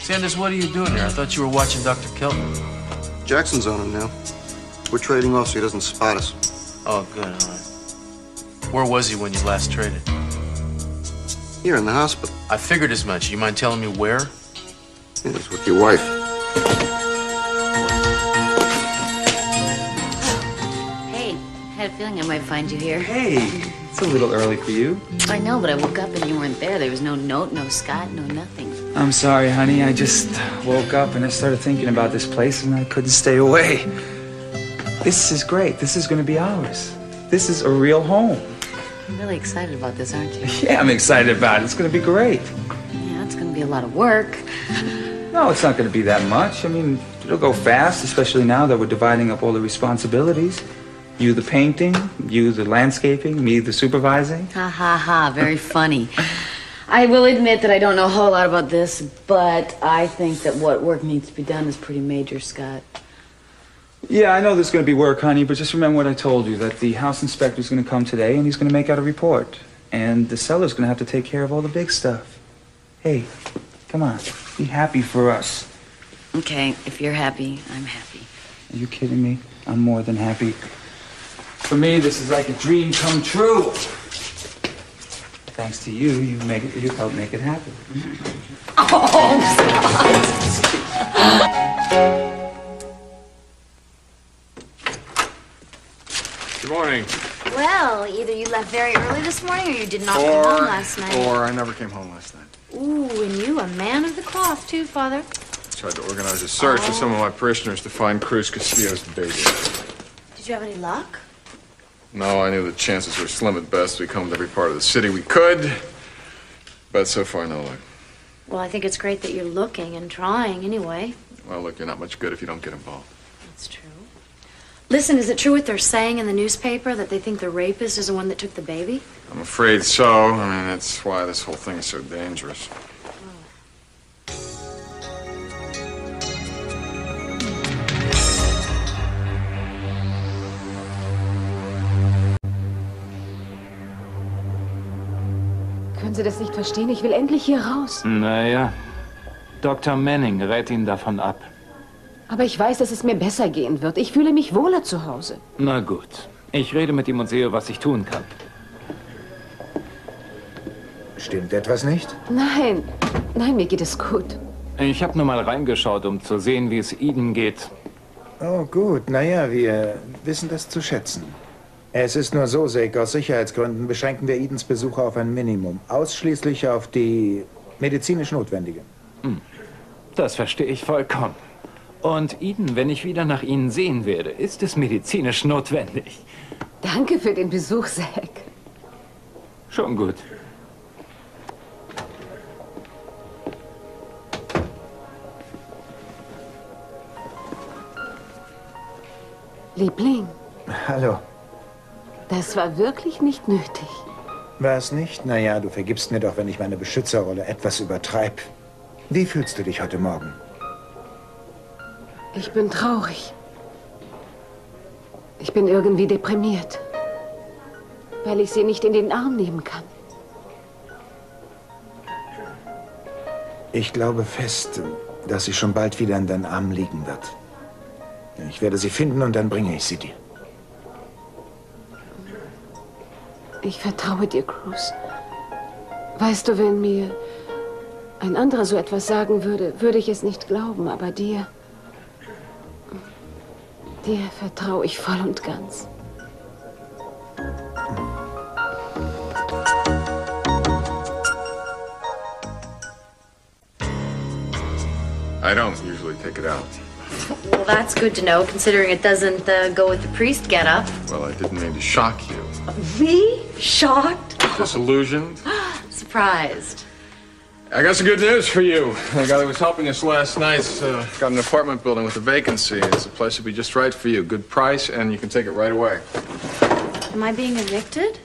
Sanders, what are you doing here? I thought you were watching Dr. Kelton. Jackson's on him now. We're trading off so he doesn't spot us. Oh, good, all right. Where was he when you last traded? Here in the hospital. I figured as much. You mind telling me where? He was with your wife. Hey, I had a feeling I might find you here. Hey, it's a little early for you. I know, but I woke up and you weren't there. There was no note, no Scott, no nothing. I'm sorry, honey. I just woke up and I started thinking about this place and I couldn't stay away. This is great. This is going to be ours. This is a real home. You're really excited about this, aren't you? Yeah, I'm excited about it. It's going to be great. Yeah, it's going to be a lot of work. No, it's not going to be that much. I mean, it'll go fast, especially now that we're dividing up all the responsibilities. You the painting, you the landscaping, me the supervising. Ha, ha, ha. Very funny. I will admit that I don't know a whole lot about this, but I think that what work needs to be done is pretty major, Scott. Yeah, I know there's going to be work, honey, but just remember what I told you, that the house inspector's going to come today and he's going to make out a report. And the seller's going to have to take care of all the big stuff. Hey, come on. Be happy for us. Okay, if you're happy, I'm happy. Are you kidding me? I'm more than happy. For me, this is like a dream come true. Thanks to you, you helped make it happen. Oh, Good morning. Well, either you left very early this morning or you did not come home last night. Or I never came home last night. Ooh, and you a man of the cloth, too, Father. I tried to organize a search for some of my parishioners to find Cruz Castillo's baby. Did you have any luck? No, I knew the chances were slim at best. We combed every part of the city we could, but so far, no luck. Well, I think it's great that you're looking and trying anyway. Well, look, you're not much good if you don't get involved. That's true. Listen, is it true what they're saying in the newspaper, that they think the rapist is the one that took the baby? I'm afraid so. I mean, that's why this whole thing is so dangerous. Können Sie das nicht verstehen? Ich will endlich hier raus. Naja, Dr. Manning rät ihn davon ab. Aber ich weiß, dass es mir besser gehen wird. Ich fühle mich wohler zu Hause. Na gut, ich rede mit ihm und sehe, was ich tun kann. Stimmt etwas nicht? Nein, nein, mir geht es gut. Ich habe nur mal reingeschaut, um zu sehen, wie es Ihnen geht. Oh, gut. Naja, wir wissen das zu schätzen. Es ist nur so, Zeke, aus Sicherheitsgründen beschränken wir Edens Besuche auf ein Minimum. Ausschließlich auf die medizinisch Notwendige. Das verstehe ich vollkommen. Und Eden, wenn ich wieder nach Ihnen sehen werde, ist es medizinisch notwendig. Danke für den Besuch, Zack. Schon gut. Liebling, Hallo. das war wirklich nicht nötig. Was nicht? Naja, du vergibst mir doch, wenn ich meine Beschützerrolle etwas übertreibe. Wie fühlst du dich heute Morgen? Ich bin traurig. Ich bin irgendwie deprimiert, weil ich sie nicht in den Arm nehmen kann. Ich glaube fest, dass sie schon bald wieder in deinen Armen liegen wird. Ich werde sie finden und dann bringe ich sie dir. Ich vertraue dir, Cruz. Weißt du, wenn mir ein anderer so etwas sagen würde, würde ich es nicht glauben, aber dir vertraue ich voll und ganz. I don't usually take it out. Well, that's good to know, considering it doesn't go with the priest getup. Well, I didn't mean to shock you. Me? Shocked? Disillusioned? Surprised. I got some good news for you. The guy that was helping us last night's got an apartment building with a vacancy. It's a place to be just right for you. Good price, and you can take it right away. Am I being evicted?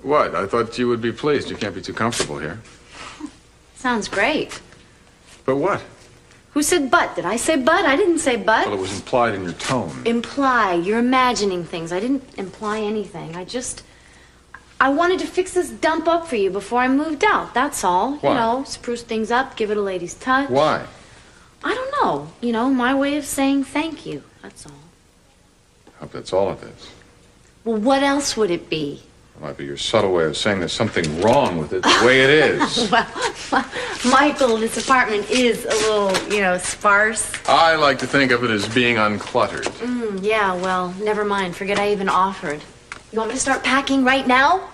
What? I thought you would be pleased. You can't be too comfortable here. Sounds great. But what? Who said but? Did I say but? I didn't say but. Well, it was implied in your tone. Imply. You're imagining things. I didn't imply anything. I wanted to fix this dump up for you before I moved out, that's all. Why? You know, spruce things up, give it a lady's touch. Why? I don't know. You know, my way of saying thank you, that's all. I hope that's all it is. Well, what else would it be? It might be your subtle way of saying there's something wrong with it the way it is. Well, Michael, this apartment is a little, you know, sparse. I like to think of it as being uncluttered. Yeah, well, never mind. Forget I even offered. You want me to start packing right now?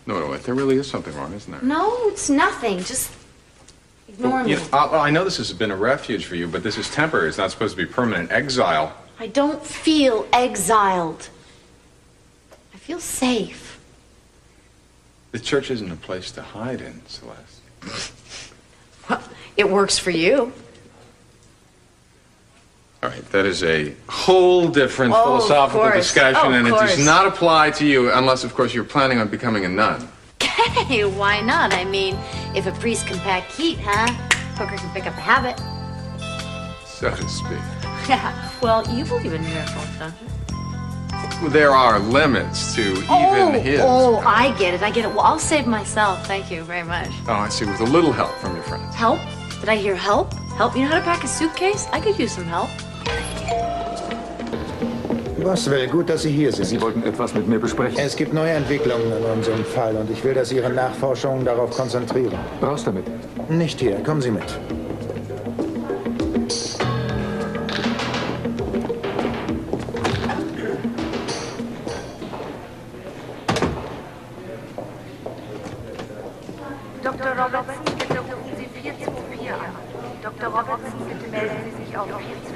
No, there really is something wrong, isn't there? No, it's nothing. Just ignore me. I know this has been a refuge for you, but this is temporary. It's not supposed to be permanent exile. I don't feel exiled. I feel safe. The church isn't a place to hide in, Celeste. Well, it works for you. All right, that is a whole different philosophical discussion, and it does not apply to you unless, of course, you're planning on becoming a nun. Hey, why not? I mean, if a priest can pack heat, huh? Hooker can pick up a habit. So to speak. Yeah, well, you believe in miracles, don't you? Well, there are limits to even his. Oh, I get it. Well, I'll save myself. Thank you very much. Oh, I see, with a little help from your friends. Help? Did I hear help? Help? You know how to pack a suitcase? I could use some help. Boswell, gut, dass Sie hier sind. Sie wollten etwas mit mir besprechen. Es gibt neue Entwicklungen in unserem Fall und ich will, dass Sie Ihre Nachforschungen darauf konzentrieren. Raus damit. Nicht hier, kommen Sie mit. Dr. Robertson, bitte rufen Sie 424 an. Dr. Robertson, bitte melden Sie sich auf 424.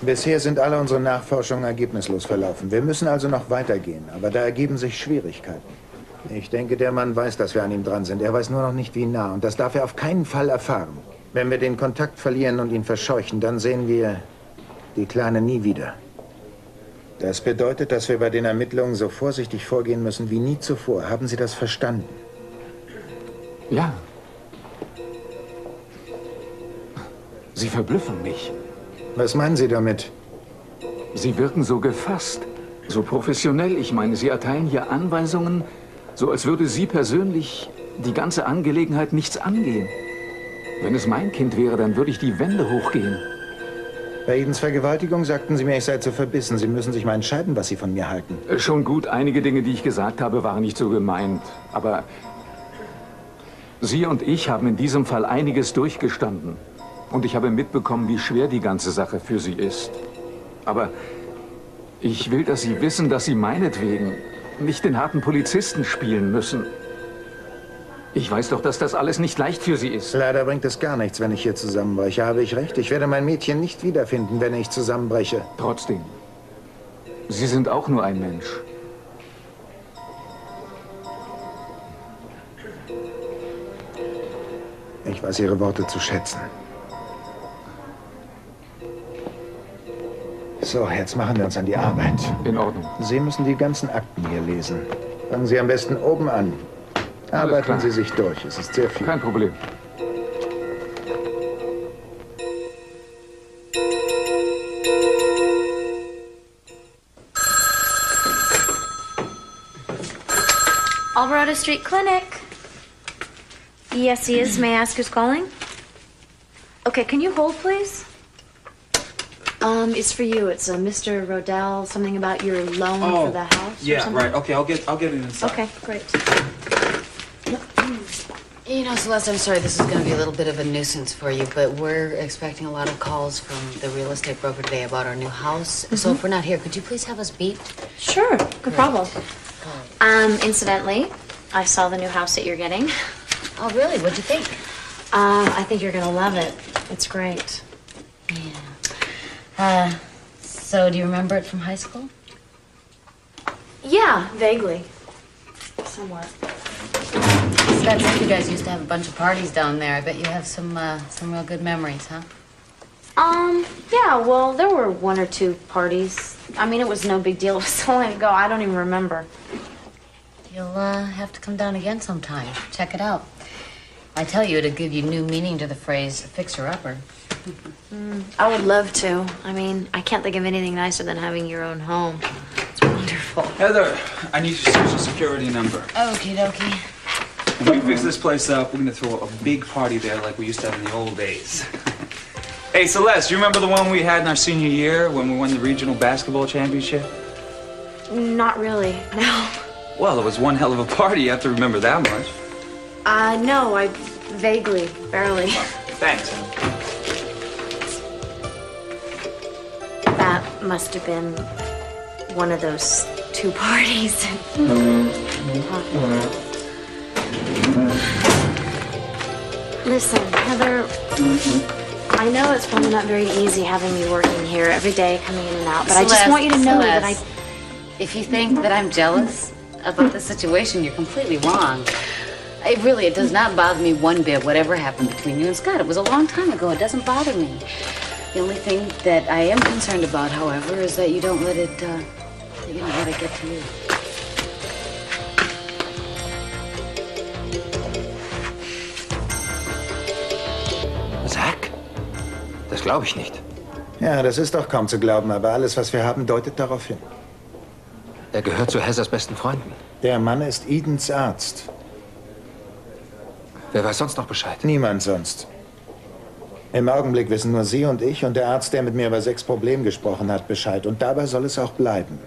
Bisher sind alle unsere Nachforschungen ergebnislos verlaufen. Wir müssen also noch weitergehen, aber da ergeben sich Schwierigkeiten. Ich denke, der Mann weiß, dass wir an ihm dran sind. Er weiß nur noch nicht, wie nah, und das darf er auf keinen Fall erfahren. Wenn wir den Kontakt verlieren und ihn verscheuchen, dann sehen wir die Kleine nie wieder. Das bedeutet, dass wir bei den Ermittlungen so vorsichtig vorgehen müssen wie nie zuvor. Haben Sie das verstanden? Ja. Sie verblüffen mich. Was meinen Sie damit? Sie wirken so gefasst, so professionell. Ich meine, Sie erteilen hier Anweisungen, so als würde Sie persönlich die ganze Angelegenheit nichts angehen. Wenn es mein Kind wäre, dann würde ich die Wände hochgehen. Bei Edens Vergewaltigung sagten Sie mir, ich sei zu verbissen. Sie müssen sich mal entscheiden, was Sie von mir halten. Schon gut, einige Dinge, die ich gesagt habe, waren nicht so gemeint. Aber Sie und ich haben in diesem Fall einiges durchgestanden. Und ich habe mitbekommen, wie schwer die ganze Sache für Sie ist. Aber ich will, dass Sie wissen, dass Sie meinetwegen nicht den harten Polizisten spielen müssen. Ich weiß doch, dass das alles nicht leicht für Sie ist. Leider bringt es gar nichts, wenn ich hier zusammenbreche. Habe ich recht? Ich werde mein Mädchen nicht wiederfinden, wenn ich zusammenbreche. Trotzdem. Sie sind auch nur ein Mensch. Ich weiß Ihre Worte zu schätzen. So, jetzt machen wir uns an die Arbeit. In Ordnung. Sie müssen die ganzen Akten hier lesen. Fangen Sie am besten oben an. Arbeiten Sie sich durch. Es ist sehr viel. Kein Problem. Alvarado Street Clinic. Yes, he is. May I ask who's calling? Okay, can you hold, please? It's for you. It's Mr. Rodell. Something about your loan for the house. Yeah, or something? right. Okay, I'll get it inside. Okay, great. You know, Celeste, I'm sorry this is going to be a little bit of a nuisance for you, but we're expecting a lot of calls from the real estate broker today about our new house. So if we're not here, could you please have us beeped? Sure, no problem. Incidentally, I saw the new house that you're getting. Oh, really? What'd you think? I think you're gonna love it. It's great. Yeah. So do you remember it from high school? Yeah, vaguely. Somewhat. That's like you guys used to have a bunch of parties down there. I bet you have some real good memories, huh? Yeah, well, there were one or two parties. I mean, it was no big deal. It was so long ago, I don't even remember. You'll have to come down again sometime. Check it out. I tell you, it'll give you new meaning to the phrase fixer-upper. I would love to. I mean, I can't think of anything nicer than having your own home. It's wonderful. Heather, I need your social security number. Okie dokie. When we fix this place up, we're gonna throw a big party there like we used to have in the old days. Hey, Celeste, you remember the one we had in our senior year when we won the regional basketball championship? Not really, no. Well, it was one hell of a party. You have to remember that much. No, I vaguely, barely. Thanks. That must have been one of those 2 parties. Listen, Heather, I know it's probably not very easy having me working here every day, coming in and out, but Celeste, I just want you to know that Celeste, if you think that I'm jealous about the situation, you're completely wrong. It does not bother me one bit, whatever happened between you and Scott. It was a long time ago. It doesn't bother me. The only thing that I am concerned about, however, is that you don't let it, that you don't let it get to you. Zack? Das glaube ich nicht. Ja, das ist doch kaum zu glauben, aber alles, was wir haben, deutet darauf hin. Er gehört zu Heathers besten Freunden. Der Mann ist Edens Arzt. Wer weiß sonst noch Bescheid? Niemand sonst. Im Augenblick wissen nur Sie und ich und der Arzt, der mit mir über 6 Probleme gesprochen hat, Bescheid. Und dabei soll es auch bleiben.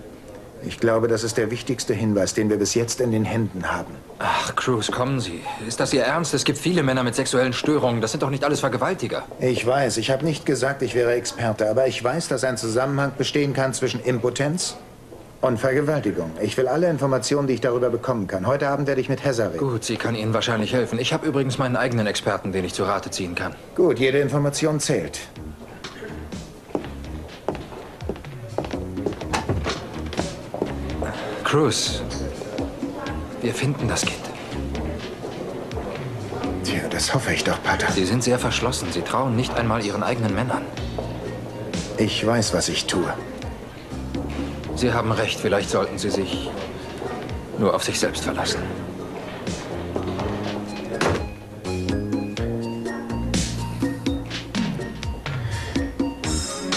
Ich glaube, das ist der wichtigste Hinweis, den wir bis jetzt in den Händen haben. Ach, Cruz, kommen Sie. Ist das Ihr Ernst? Es gibt viele Männer mit sexuellen Störungen. Das sind doch nicht alles Vergewaltiger. Ich weiß, ich habe nicht gesagt, ich wäre Experte, aber ich weiß, dass ein Zusammenhang bestehen kann zwischen Impotenz und Vergewaltigung. Ich will alle Informationen, die ich darüber bekommen kann. Heute Abend werde ich mit Heather reden. Gut, sie kann Ihnen wahrscheinlich helfen. Ich habe übrigens meinen eigenen Experten, den ich zu Rate ziehen kann. Gut, jede Information zählt. Cruz, wir finden das Kind. Tja, das hoffe ich doch, Pater. Sie sind sehr verschlossen. Sie trauen nicht einmal Ihren eigenen Männern. Ich weiß, was ich tue. Sie haben recht. Vielleicht sollten Sie sich nur auf sich selbst verlassen.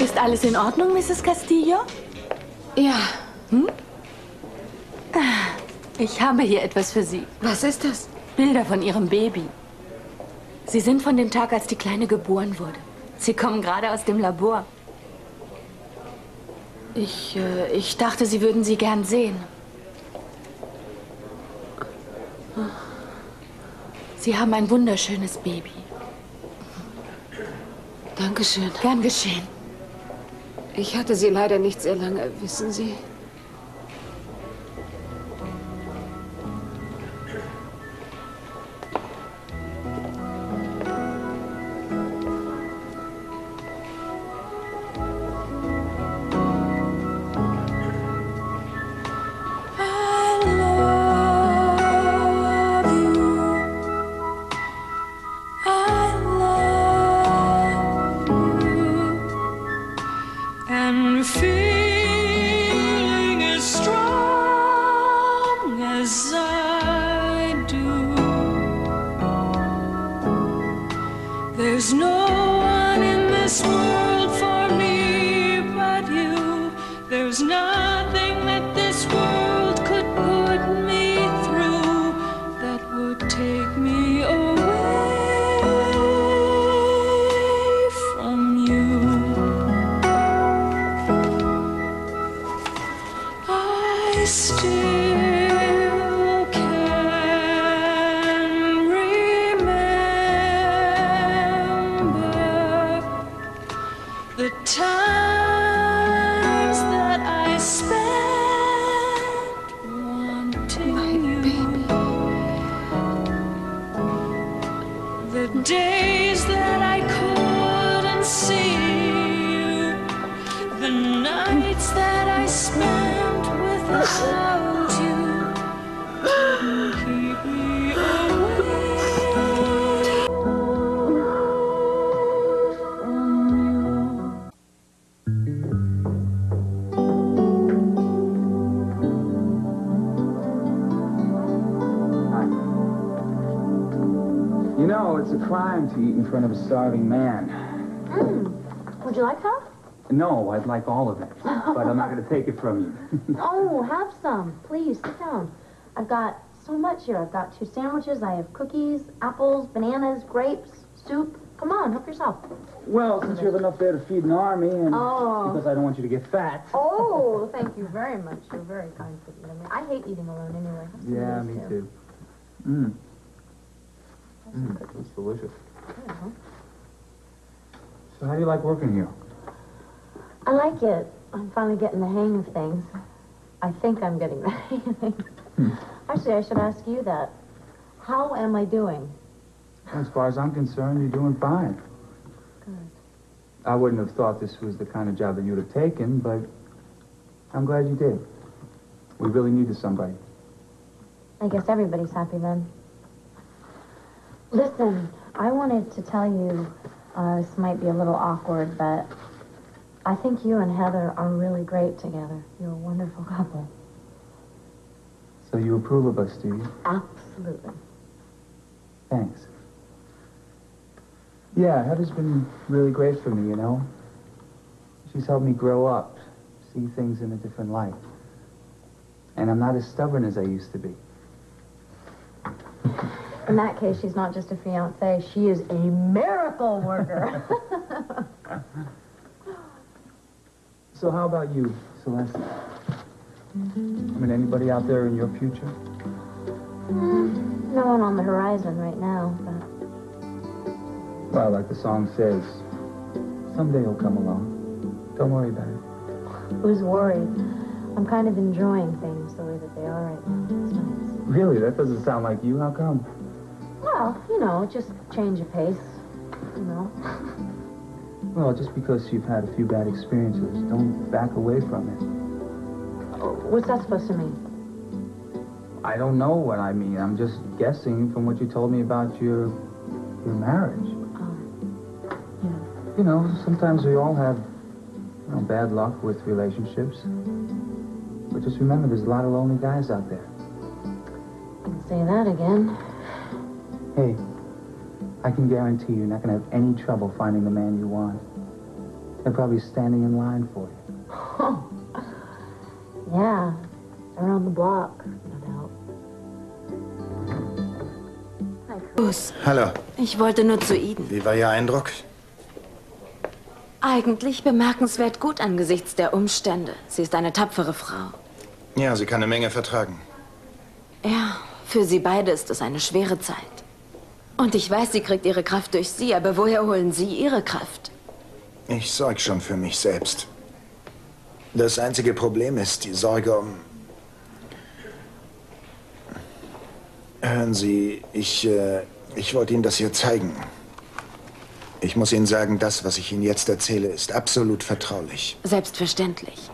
Ist alles in Ordnung, Mrs. Castillo? Ja. Hm? Ich habe hier etwas für Sie. Was ist das? Bilder von Ihrem Baby. Sie sind von dem Tag, als die Kleine geboren wurde. Sie kommen gerade aus dem Labor. Ich dachte, Sie würden sie gern sehen. Sie haben ein wunderschönes Baby. Dankeschön. Gern geschehen. Ich hatte sie leider nicht sehr lange, wissen Sie. There's no one in this world for me but you. There's nothing that this world could put me through that would take me away from you. I still can remember the times that I spent wanting you. The days that I couldn't see you. The nights that I spent without you. Couldn't keep me away. You know, it's a crime to eat in front of a starving man. Would you like some? No, I'd like all of it, but I'm not going to take it from you. Oh, have some. Please, sit down. I've got so much here. I've got 2 sandwiches. I have cookies, apples, bananas, grapes, soup. Come on, help yourself. Well, since you have enough there to feed an army, and because I don't want you to get fat. Oh, thank you very much. You're very kind to me. I hate eating alone anyway. Yeah, me too. It's delicious. So how do you like working here? I like it. I'm finally getting the hang of things. I think I'm getting the hang of things. Actually, I should ask you that. How am I doing? As far as I'm concerned, you're doing fine. Good. I wouldn't have thought this was the kind of job that you'd have taken, but I'm glad you did. We really needed somebody. I guess everybody's happy then. Listen, I wanted to tell you, this might be a little awkward, but I think you and Heather are really great together. You're a wonderful couple. So you approve of us, do you? Absolutely. Thanks. Yeah, Heather's been really great for me, you know? She's helped me grow up, see things in a different light. And I'm not as stubborn as I used to be. In that case, she's not just a fiancée, she is a miracle worker. So how about you, Celeste? I mean, anybody out there in your future? No one on the horizon right now, but... Well, like the song says, someday he'll come along. Don't worry about it. Who's worried? I'm kind of enjoying things the way that they are right now. It's nice. Really? That doesn't sound like you. How come? Well, you know, just change of pace, you know. Well, just because you've had a few bad experiences, don't back away from it. What's that supposed to mean? I don't know what I mean. I'm just guessing from what you told me about your marriage. Yeah. You know, sometimes we all have, bad luck with relationships. But just remember, there's a lot of lonely guys out there. I can say that again. Hey, I can guarantee you're not going to have any trouble finding the man you want. They're probably standing in line for you. Yeah, around the block, no doubt. Hallo. Ich wollte nur zu Eden. Wie war Ihr Eindruck? Eigentlich bemerkenswert gut angesichts der Umstände. Sie ist eine tapfere Frau. Ja, sie kann eine Menge vertragen. Ja, für sie beide ist es eine schwere Zeit. Und ich weiß, sie kriegt ihre Kraft durch sie, aber woher holen Sie Ihre Kraft? Ich sorge schon für mich selbst. Das einzige Problem ist die Sorge um... Hören Sie, ich wollte Ihnen das hier zeigen. Ich muss Ihnen sagen, das, was ich Ihnen jetzt erzähle, ist absolut vertraulich. Selbstverständlich.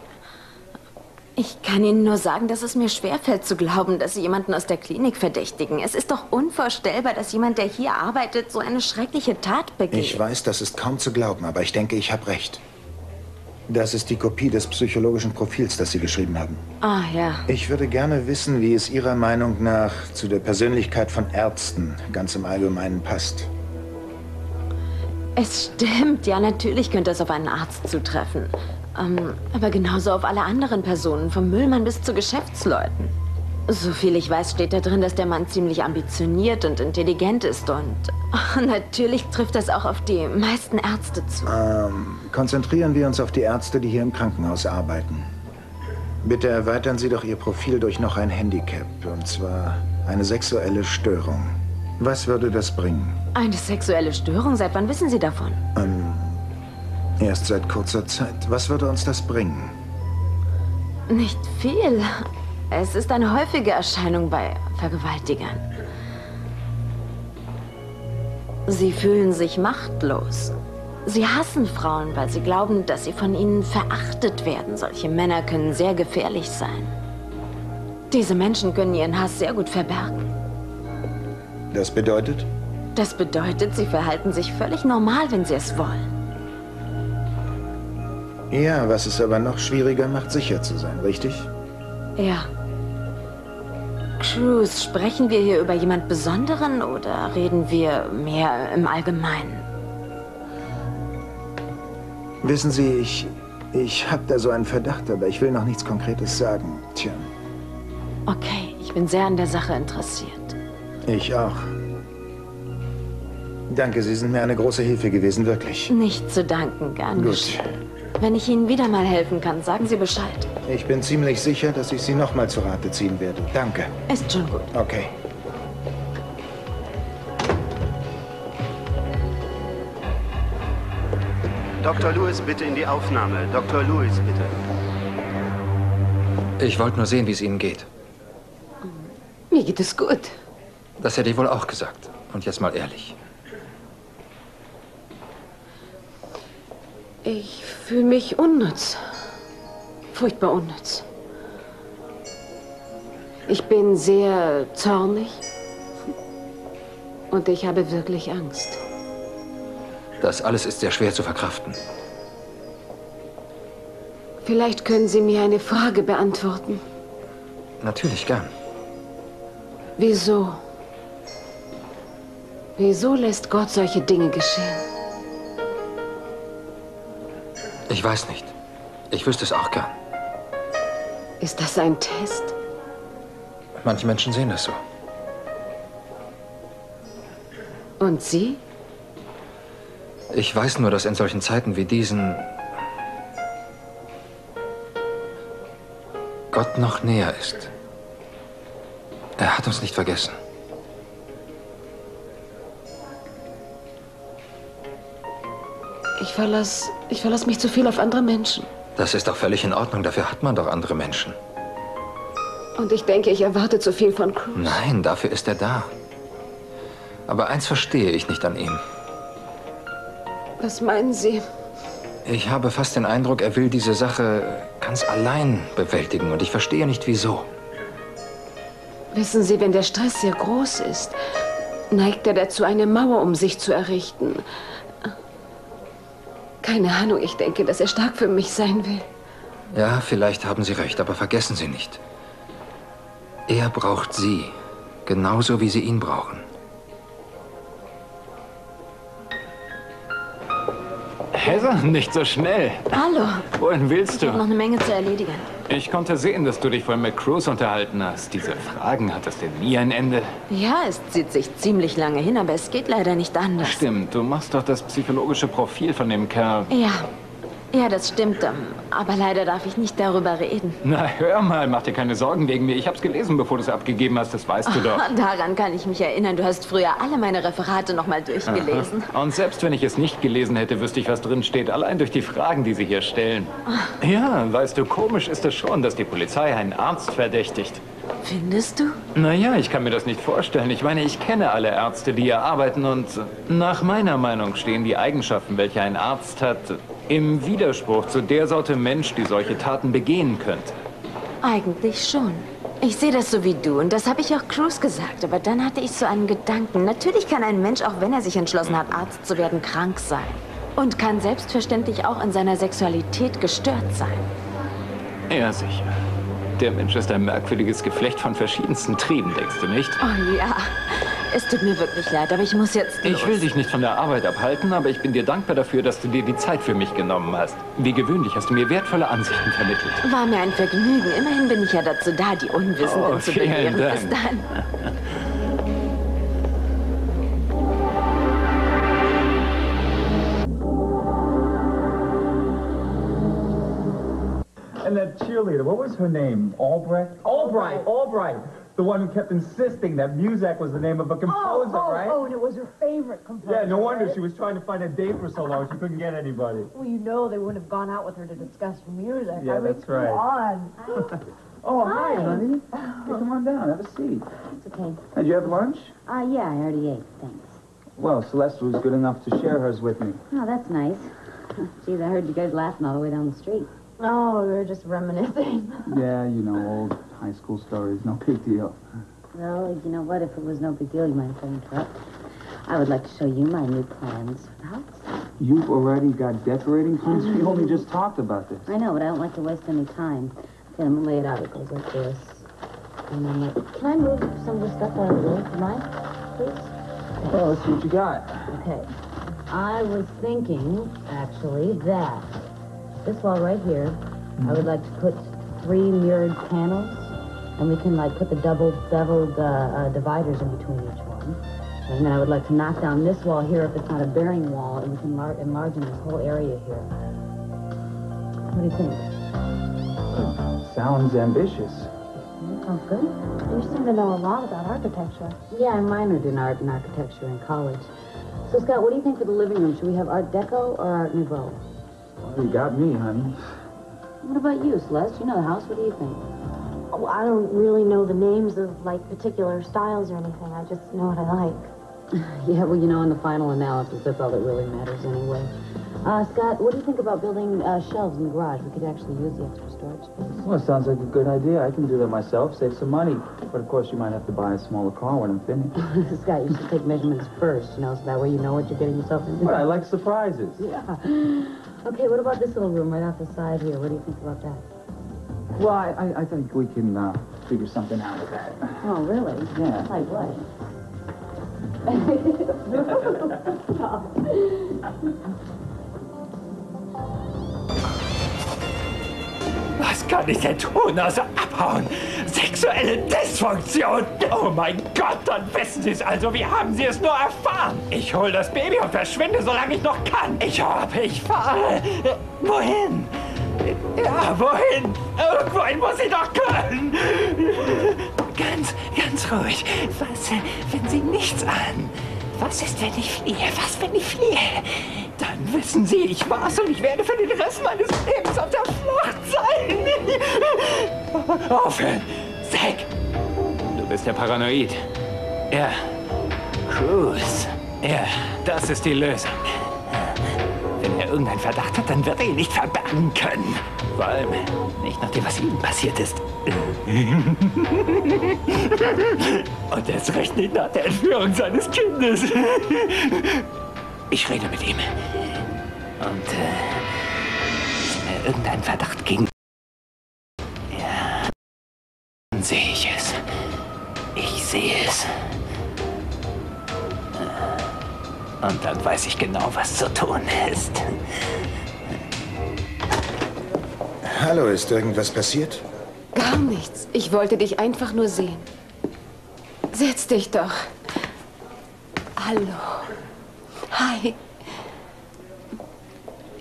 Ich kann Ihnen nur sagen, dass es mir schwerfällt zu glauben, dass Sie jemanden aus der Klinik verdächtigen. Es ist doch unvorstellbar, dass jemand, der hier arbeitet, so eine schreckliche Tat begeht. Ich weiß, das ist kaum zu glauben, aber ich denke, ich habe recht. Das ist die Kopie des psychologischen Profils, das Sie geschrieben haben. Ah, ja. Ich würde gerne wissen, wie es Ihrer Meinung nach zu der Persönlichkeit von Ärzten ganz im Allgemeinen passt. Es stimmt, ja, natürlich könnte es auf einen Arzt zutreffen. Aber genauso auf alle anderen Personen, vom Müllmann bis zu Geschäftsleuten. Soviel ich weiß, steht da drin, dass der Mann ziemlich ambitioniert und intelligent ist. Und natürlich trifft das auch auf die meisten Ärzte zu. Konzentrieren wir uns auf die Ärzte, die hier im Krankenhaus arbeiten. Bitte erweitern Sie doch Ihr Profil durch noch ein Handicap, und zwar eine sexuelle Störung. Was würde das bringen? Eine sexuelle Störung? Seit wann wissen Sie davon? Erst seit kurzer Zeit. Was würde uns das bringen? Nicht viel. Es ist eine häufige Erscheinung bei Vergewaltigern. Sie fühlen sich machtlos. Sie hassen Frauen, weil sie glauben, dass sie von ihnen verachtet werden. Solche Männer können sehr gefährlich sein. Diese Menschen können ihren Hass sehr gut verbergen. Das bedeutet? Das bedeutet, sie verhalten sich völlig normal, wenn sie es wollen. Ja, was es aber noch schwieriger macht, sicher zu sein, richtig? Ja. Cruz, sprechen wir hier über jemand Besonderen oder reden wir mehr im Allgemeinen? Wissen Sie, ich habe da so einen Verdacht, aber ich will noch nichts Konkretes sagen. Tja. Okay, ich bin sehr an der Sache interessiert. Ich auch. Danke, Sie sind mir eine große Hilfe gewesen, wirklich. Nicht zu danken, gar nicht. Gut. Wenn ich Ihnen wieder mal helfen kann, sagen Sie Bescheid. Ich bin ziemlich sicher, dass ich Sie noch mal zu Rate ziehen werde. Danke. Ist schon gut. Okay. Dr. Lewis, bitte in die Aufnahme. Dr. Lewis, bitte. Ich wollte nur sehen, wie es Ihnen geht. Mir geht es gut. Das hätte ich wohl auch gesagt. Und jetzt mal ehrlich. Ich fühle mich unnütz. Furchtbar unnütz. Ich bin sehr zornig. Und ich habe wirklich Angst. Das alles ist sehr schwer zu verkraften. Vielleicht können Sie mir eine Frage beantworten. Natürlich gern. Wieso? Wieso lässt Gott solche Dinge geschehen? Ich weiß nicht. Ich wüsste es auch gern. Ist das ein Test? Manche Menschen sehen das so. Und Sie? Ich weiß nur, dass in solchen Zeiten wie diesen Gott noch näher ist. Er hat uns nicht vergessen. Ich verlasse mich zu viel auf andere Menschen. Das ist doch völlig in Ordnung. Dafür hat man doch andere Menschen. Und ich denke, ich erwarte zu viel von Cruz. Nein, dafür ist er da. Aber eins verstehe ich nicht an ihm. Was meinen Sie? Ich habe fast den Eindruck, er will diese Sache ganz allein bewältigen. Und ich verstehe nicht, wieso. Wissen Sie, wenn der Stress sehr groß ist, neigt er dazu, eine Mauer um sich zu errichten. Keine Ahnung, ich denke, dass er stark für mich sein will. Ja, vielleicht haben Sie recht, aber vergessen Sie nicht. Er braucht Sie, genauso wie Sie ihn brauchen. Heather, nicht so schnell. Hallo. Wohin willst Ich du? habe noch eine Menge zu erledigen. Ich konnte sehen, dass du dich von McCruz unterhalten hast. Diese Fragen, hat das denn nie ein Ende? Ja, es zieht sich ziemlich lange hin, aber es geht leider nicht anders. Stimmt, du machst doch das psychologische Profil von dem Kerl. Ja, das stimmt. Aber leider darf ich nicht darüber reden. Na, hör mal, mach dir keine Sorgen wegen mir. Ich hab's gelesen, bevor du es abgegeben hast, das weißt du doch. Daran kann ich mich erinnern. Du hast früher alle meine Referate noch mal durchgelesen. Aha. Und selbst wenn ich es nicht gelesen hätte, wüsste ich, was drin steht. Allein durch die Fragen, die sie hier stellen. Ja, weißt du, komisch ist es schon, dass die Polizei einen Arzt verdächtigt. Findest du? Naja, ich kann mir das nicht vorstellen. Ich meine, ich kenne alle Ärzte, die hier arbeiten und nach meiner Meinung stehen die Eigenschaften, welche ein Arzt hat, im Widerspruch zu der Sorte Mensch, die solche Taten begehen könnte. Eigentlich schon. Ich sehe das so wie du und das habe ich auch Cruz gesagt. Aber dann hatte ich so einen Gedanken. Natürlich kann ein Mensch, auch wenn er sich entschlossen hat, Arzt zu werden, krank sein. Und kann selbstverständlich auch in seiner Sexualität gestört sein. Ja, sicher. Der Mensch ist ein merkwürdiges Geflecht von verschiedensten Trieben, denkst du nicht? Oh ja, es tut mir wirklich leid, aber ich muss jetzt los. Ich will dich nicht von der Arbeit abhalten, aber ich bin dir dankbar dafür, dass du dir die Zeit für mich genommen hast. Wie gewöhnlich hast du mir wertvolle Ansichten vermittelt. War mir ein Vergnügen. Immerhin bin ich ja dazu da, die Unwissenden zu belehren. Dank. Bis dann. And that cheerleader, what was her name? Albright? Albright. The one who kept insisting that Muzak was the name of a composer, right? Oh, and it was her favorite composer. Yeah, no wonder right? she was trying to find a date for so long. She couldn't get anybody. Well, you know they wouldn't have gone out with her to discuss music. Yeah, I mean, that's right. Come on. Oh, hi, honey. Hey, come on down. Have a seat. It's okay. Did you have lunch? Yeah, I already ate. Thanks. Well, Celeste was good enough to share hers with me. Oh, that's nice. Geez, I heard you guys laughing all the way down the street. Oh, we were just reminiscing. Yeah, you know, old high school stories. No big deal. Well, you know what? If it was no big deal, you mind if I interrupt? I would like to show you my new plans for the house. You've already got decorating plans? We only just talked about this. I know, but I don't like to waste any time. Okay, I'm gonna lay it out. It goes like this. And then like, can I move some of the stuff out of the way? Do you mind, please? Well, let's see what you got. Okay. I was thinking, actually, that this wall right here, I would like to put 3 mirrored panels, and we can like put the double beveled dividers in between each one. And then I would like to knock down this wall here if it's not a bearing wall, and we can enlarge in this whole area here. What do you think? Sounds ambitious. Sounds good. You seem to know a lot about architecture. Yeah, I minored in art and architecture in college. So, Scott, what do you think for the living room? Should we have Art Deco or Art Nouveau? Well, you got me, honey. What about you, Celeste? You know the house. What do you think? Oh, I don't really know the names of, like, particular styles or anything. I just know what I like. Yeah, well, you know, in the final analysis, that's all that really matters anyway. Scott, what do you think about building shelves in the garage? We could actually use the extra storage space. Well, it sounds like a good idea. I can do that myself, save some money. But, of course, you might have to buy a smaller car when I'm finished. Scott, you should take measurements first, you know, so that way you know what you're getting yourself into. Well, I like surprises. Yeah. Okay, what about this little room right off the side here? What do you think about that? Well, I think we can figure something out with that. Oh, really? Yeah. Like what? Was kann ich denn tun, außer abhauen? Sexuelle Dysfunktion! Oh mein Gott, dann wissen Sie es also. Wie haben Sie es nur erfahren? Ich hol das Baby und verschwinde, solange ich noch kann. Ich fahre. Wohin? Ja, wohin? Irgendwohin muss ich doch können. Ganz ruhig. Was, wenn Sie nichts an? Was ist, wenn ich fliehe? Was, wenn ich fliehe? Dann wissen Sie, ich war's und ich werde für den Rest meines Lebens auf der Flucht sein. Aufhören! Zack! Du bist ja paranoid. Ja. Cruz. Ja, das ist die Lösung. Wenn er irgendeinen Verdacht hat, dann wird er ihn nicht verbergen können. Vor allem nicht nach dem, was ihm passiert ist. Und erst recht nicht nach der Entführung seines Kindes. Ich rede mit ihm. Und wenn er irgendeinen Verdacht gegen... Ja, dann sehe ich es. Ich sehe es. Und dann weiß ich genau, was zu tun ist. Hallo, ist irgendwas passiert? Gar nichts. Ich wollte dich einfach nur sehen. Setz dich doch. Hallo. Hi.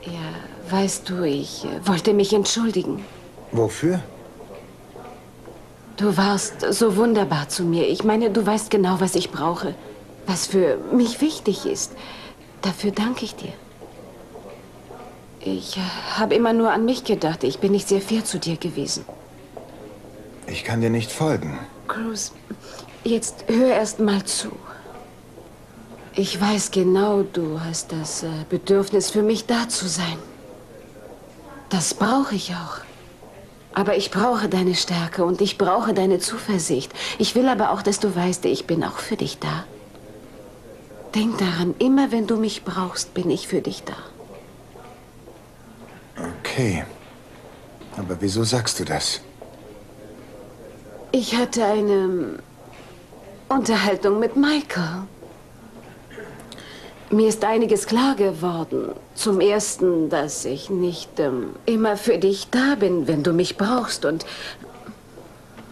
Ja, weißt du, ich wollte mich entschuldigen. Wofür? Du warst so wunderbar zu mir. Ich meine, du weißt genau, was ich brauche. Was für mich wichtig ist. Dafür danke ich dir. Ich habe immer nur an mich gedacht. Ich bin nicht sehr fair zu dir gewesen. Ich kann dir nicht folgen. Cruz, jetzt hör erst mal zu. Ich weiß genau, du hast das Bedürfnis, für mich da zu sein. Das brauche ich auch. Aber ich brauche deine Stärke und ich brauche deine Zuversicht. Ich will aber auch, dass du weißt, ich bin auch für dich da. Denk daran, immer wenn du mich brauchst, bin ich für dich da. Okay. Aber wieso sagst du das? Ich hatte eine Unterhaltung mit Michael. Mir ist einiges klar geworden. Zum Ersten, dass ich nicht immer für dich da bin, wenn du mich brauchst. Und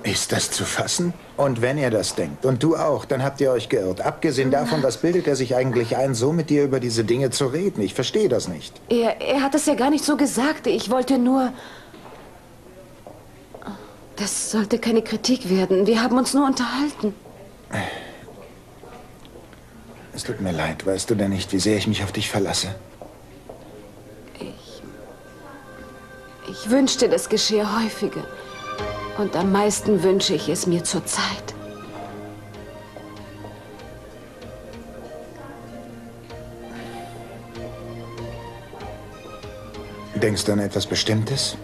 ist das zu fassen? Und wenn er das denkt, und du auch, dann habt ihr euch geirrt. Abgesehen davon, was bildet er sich eigentlich ein, so mit dir über diese Dinge zu reden? Ich verstehe das nicht. Er hat es ja gar nicht so gesagt. Ich wollte nur... Das sollte keine Kritik werden. Wir haben uns nur unterhalten. Es tut mir leid. Weißt du denn nicht, wie sehr ich mich auf dich verlasse? Ich wünschte, das geschehe häufiger. Und am meisten wünsche ich es mir zur Zeit. Denkst du an etwas Bestimmtes?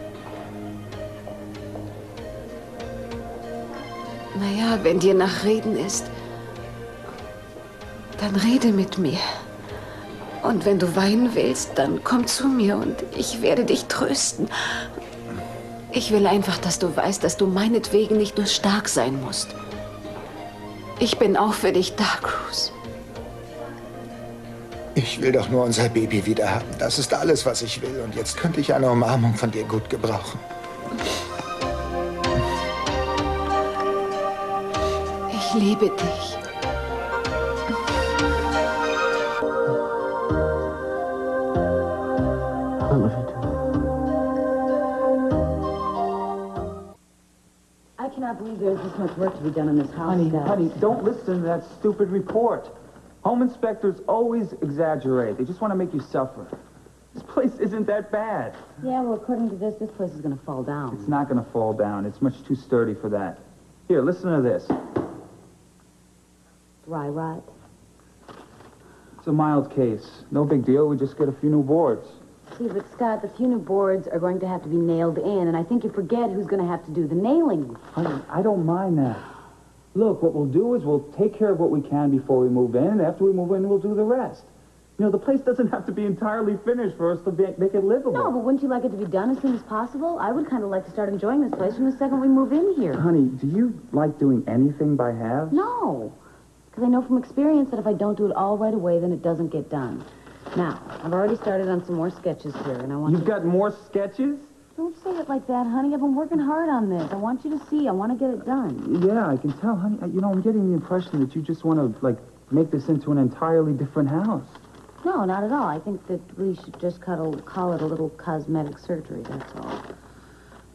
Naja, wenn dir nach Reden ist, dann rede mit mir. Und wenn du weinen willst, dann komm zu mir und ich werde dich trösten. Ich will einfach, dass du weißt, dass du meinetwegen nicht nur stark sein musst. Ich bin auch für dich da, Cruz. Ich will doch nur unser Baby wieder haben. Das ist alles, was ich will. Und jetzt könnte ich eine Umarmung von dir gut gebrauchen. Ich liebe dich. I cannot believe there's this much work to be done in this house. Honey, don't listen to that stupid report. Home inspectors always exaggerate. They just want to make you suffer. This place isn't that bad. Yeah, well, according to this place is going to fall down. It's not going to fall down. It's much too sturdy for that. Here, listen to this. Dry rot. It's a mild case. No big deal. We just get a few new boards. See, but Scott, the few new boards are going to have to be nailed in, and I think you forget who's going to have to do the nailing. Honey, I don't mind that. Look, what we'll do is we'll take care of what we can before we move in, and after we move in, we'll do the rest. You know, the place doesn't have to be entirely finished for us to make it livable. No, but wouldn't you like it to be done as soon as possible? I would kind of like to start enjoying this place from the second we move in here. Honey, do you like doing anything by halves? No, because I know from experience that if I don't do it all right away, then it doesn't get done. Now, I've already started on some more sketches here, and I want You've got more sketches? Don't say it like that, honey. I've been working hard on this. I want you to see. I want to get it done. Yeah, I can tell, honey. You know, I'm getting the impression that you just want to, like, make this into an entirely different house. No, not at all. I think that we should just call it a little cosmetic surgery, that's all.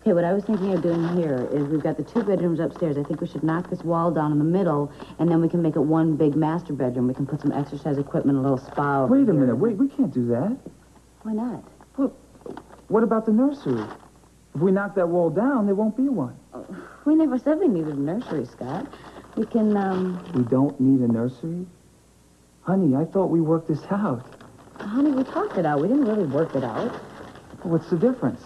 Okay, what I was thinking of doing here is we've got the 2 bedrooms upstairs. I think we should knock this wall down in the middle, and then we can make it one big master bedroom. We can put some exercise equipment, a little spa over Wait a here. minute. Wait, we can't do that. Why not? Well, what about the nursery? If we knock that wall down, there won't be one. We never said we needed a nursery, Scott. We can, We don't need a nursery? Honey, I thought we worked this out. Honey, we talked it out. We didn't really work it out. What's the difference?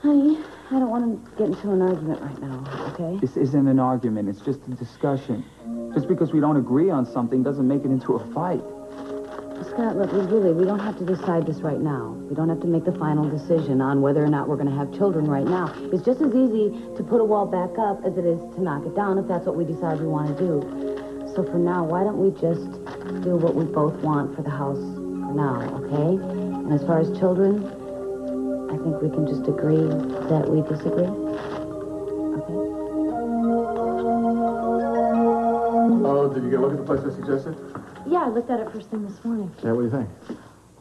Honey, I don't want to get into an argument right now, okay? This isn't an argument. It's just a discussion. Just because we don't agree on something doesn't make it into a fight. Scott, look, we don't have to decide this right now. We don't have to make the final decision on whether or not we're going to have children right now. It's just as easy to put a wall back up as it is to knock it down if that's what we decide we want to do. So for now, why don't we just do what we both want for the house for now, okay? And as far as children, I think we can just agree that we disagree. Okay? Oh, did you get a look at the place I suggested? Yeah, I looked at it first thing this morning. Yeah, what do you think?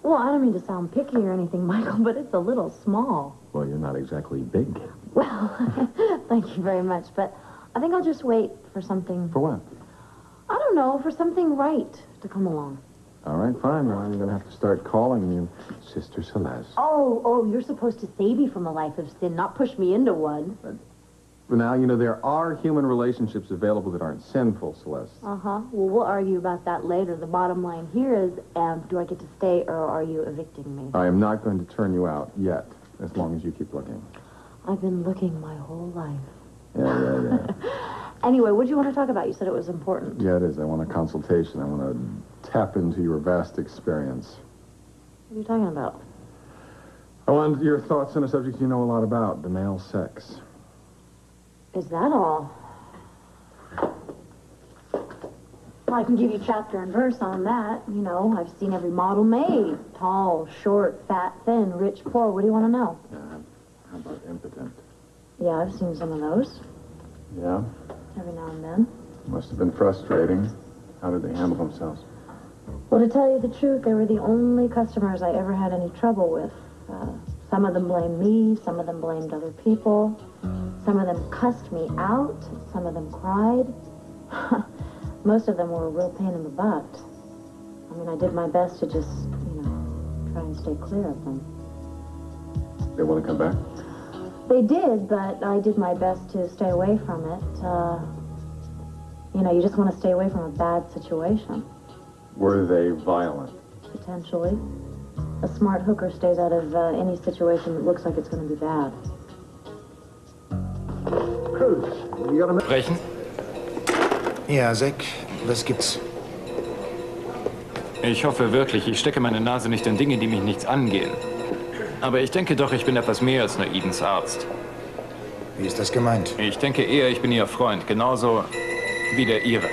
Well, I don't mean to sound picky or anything, Michael, but it's a little small. Well, you're not exactly big. Well, thank you very much, but I think I'll just wait for something... For what? I don't know, for something right to come along. All right, fine. Well, I'm going to have to start calling you Sister Celeste. Oh, you're supposed to save me from a life of sin, not push me into one. But now, you know, there are human relationships available that aren't sinful, Celeste. Uh-huh. Well, we'll argue about that later. The bottom line here is, do I get to stay or are you evicting me? I am not going to turn you out yet, as long as you keep looking. I've been looking my whole life. Yeah. Anyway, what do you want to talk about? You said it was important. Yeah, it is. I want a consultation. I want to tap into your vast experience. What are you talking about? I want your thoughts on a subject you know a lot about, the male sex. Is that all? Well, I can give you chapter and verse on that. You know, I've seen every model made. Tall, short, fat, thin, rich, poor. What do you want to know? How about impotent? Yeah, I've seen some of those. Yeah? Every now and then. Must have been frustrating. How did they handle themselves? Well, to tell you the truth, they were the only customers I ever had any trouble with. Some of them blamed me, some of them blamed other people. Some of them cussed me out, some of them cried. Most of them were a real pain in the butt. I mean, I did my best to just, try and stay clear of them. They want to come back? They did, but I did my best to stay away from it. You just want to stay away from a bad situation. Were they violent? Potentially. A smart hooker stays out of any situation that looks like it's going to be bad. Sprechen? Ja, Zack, was gibt's? Ich hoffe wirklich, ich stecke meine Nase nicht in Dinge, die mich nichts angehen. Aber ich denke doch, ich bin etwas mehr als nur Edens Arzt. Wie ist das gemeint? Ich denke eher, ich bin Ihr Freund, genauso wie der Ihre.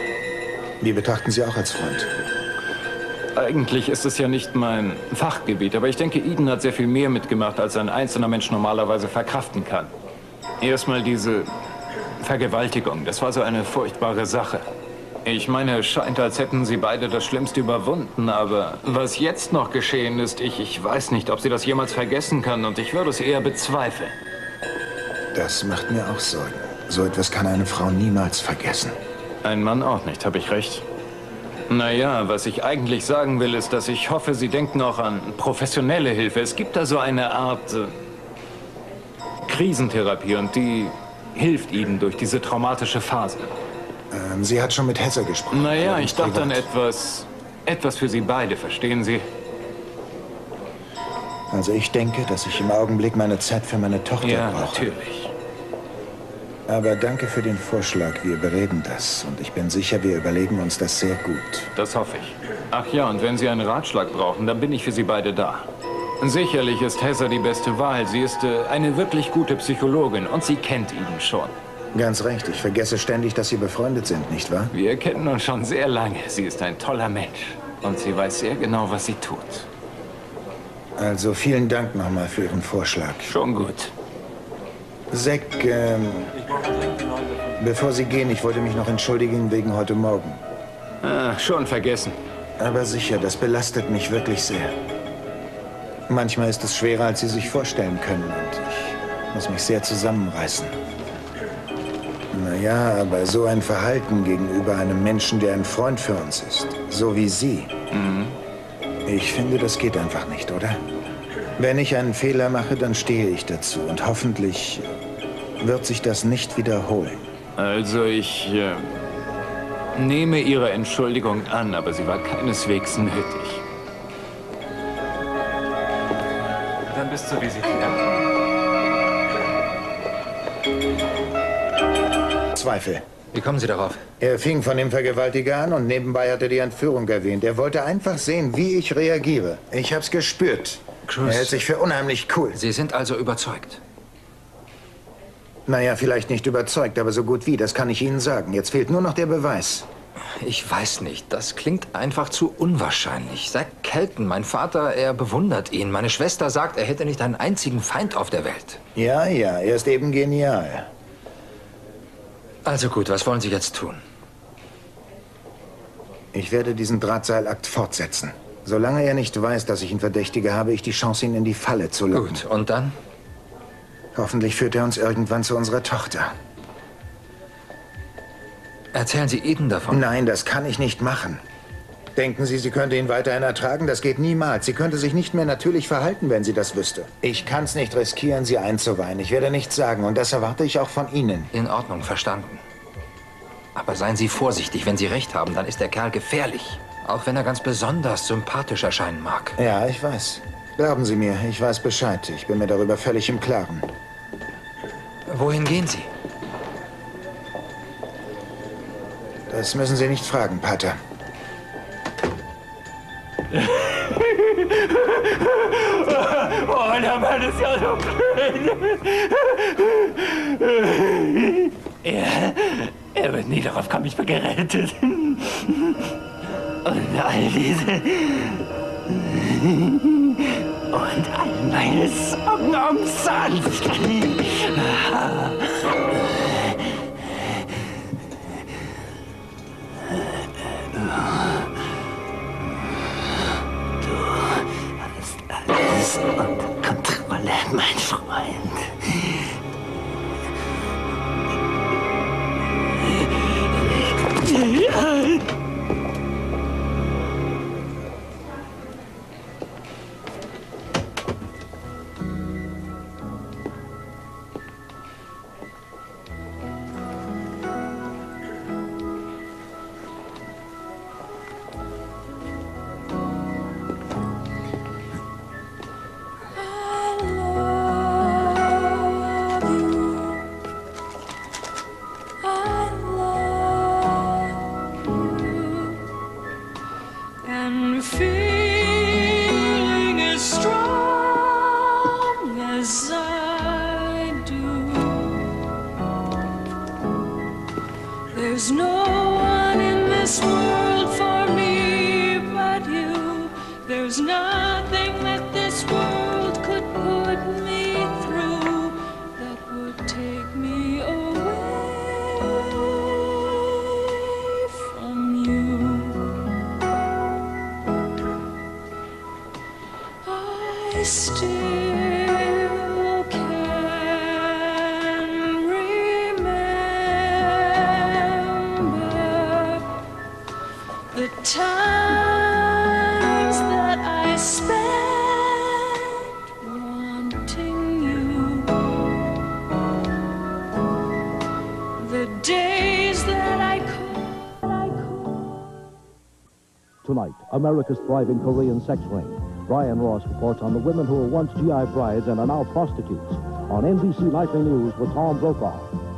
Wir betrachten Sie auch als Freund. eigentlich ist es ja nicht mein Fachgebiet, aber ich denke, Eden hat sehr viel mehr mitgemacht, als ein einzelner Mensch normalerweise verkraften kann. Erstmal diese Vergewaltigung, das war so eine furchtbare Sache. Ich meine, es scheint, als hätten sie beide das Schlimmste überwunden, aber was jetzt noch geschehen ist, ich weiß nicht, ob sie das jemals vergessen kann und ich würde es eher bezweifeln. Das macht mir auch Sorgen. So etwas kann eine Frau niemals vergessen. Ein Mann auch nicht, habe ich recht? Naja, was ich eigentlich sagen will, ist, dass ich hoffe, Sie denken auch an professionelle Hilfe. Es gibt da so eine Art Krisentherapie und die hilft Ihnen durch diese traumatische Phase. Sie hat schon mit Hesse gesprochen. Naja, ich dachte an etwas für Sie beide, verstehen Sie? Also ich denke, dass ich im Augenblick meine Zeit für meine Tochter brauche. Ja, natürlich. Aber danke für den Vorschlag. Wir bereden das. Und ich bin sicher, wir überlegen uns das sehr gut. Das hoffe ich. Ach ja, und wenn Sie einen Ratschlag brauchen, dann bin ich für Sie beide da. Sicherlich ist Hessa die beste Wahl. Sie ist eine wirklich gute Psychologin und sie kennt ihn schon. Ganz recht. Ich vergesse ständig, dass Sie befreundet sind, nicht wahr? Wir kennen uns schon sehr lange. Sie ist ein toller Mensch. Und sie weiß sehr genau, was sie tut. Also vielen Dank nochmal für Ihren Vorschlag. Schon gut. Zack, bevor Sie gehen, ich wollte mich noch entschuldigen wegen heute Morgen. Ah, schon vergessen. Aber sicher, das belastet mich wirklich sehr. Manchmal ist es schwerer, als Sie sich vorstellen können. Und ich muss mich sehr zusammenreißen. Naja, aber so ein Verhalten gegenüber einem Menschen, der ein Freund für uns ist, so wie Sie, ich finde, das geht einfach nicht, oder? Wenn ich einen Fehler mache, dann stehe ich dazu. Und hoffentlich wird sich das nicht wiederholen. Also ich nehme Ihre Entschuldigung an, aber sie war keineswegs nötig. Dann bis zur Visite. Zweifel. Wie kommen Sie darauf? Er fing von dem Vergewaltiger an und nebenbei hat er die Entführung erwähnt. Er wollte einfach sehen, wie ich reagiere. Ich hab's gespürt. Chris. Er hält sich für unheimlich cool. Sie sind also überzeugt? Naja, vielleicht nicht überzeugt, aber so gut wie, das kann ich Ihnen sagen. Jetzt fehlt nur noch der Beweis. Ich weiß nicht, das klingt einfach zu unwahrscheinlich. Zack Kelton, mein Vater, er bewundert ihn. Meine Schwester sagt, er hätte nicht einen einzigen Feind auf der Welt. Ja, er ist eben genial. Also gut, was wollen Sie jetzt tun? Ich werde diesen Drahtseilakt fortsetzen. Solange er nicht weiß, dass ich ihn verdächtige, habe ich die Chance, ihn in die Falle zu locken. Gut, und dann? Hoffentlich führt er uns irgendwann zu unserer Tochter. Erzählen Sie Eden davon? Nein, das kann ich nicht machen. Denken Sie, sie könnte ihn weiterhin ertragen? Das geht niemals. Sie könnte sich nicht mehr natürlich verhalten, wenn sie das wüsste. Ich kann es nicht riskieren, sie einzuweihen. Ich werde nichts sagen und das erwarte ich auch von Ihnen. In Ordnung, verstanden. Aber seien Sie vorsichtig, wenn Sie recht haben, dann ist der Kerl gefährlich. Auch wenn er ganz besonders sympathisch erscheinen mag. Ja, ich weiß. Glauben Sie mir, ich weiß Bescheid. Ich bin mir darüber völlig im Klaren. Wohin gehen Sie? Das müssen Sie nicht fragen, Pater. Oh, der Mann ist ja so blöd. Er wird nie darauf kommen, ich bin gerettet. Und all diese... Und all meine Sorgen umsonst. Alles unter Kontrolle, mein Freund. And feeling as strong as I do, there's no one in this world for me but you. There's nothing that this world could put me through that would take me away from you. I still can remember the times that I spent wanting you, the days that I could. Tonight, America's thriving Korean sex ring. Brian Ross reports on the women who were once GI brides and are now prostitutes. On NBC Nightly News with Tom Brokaw.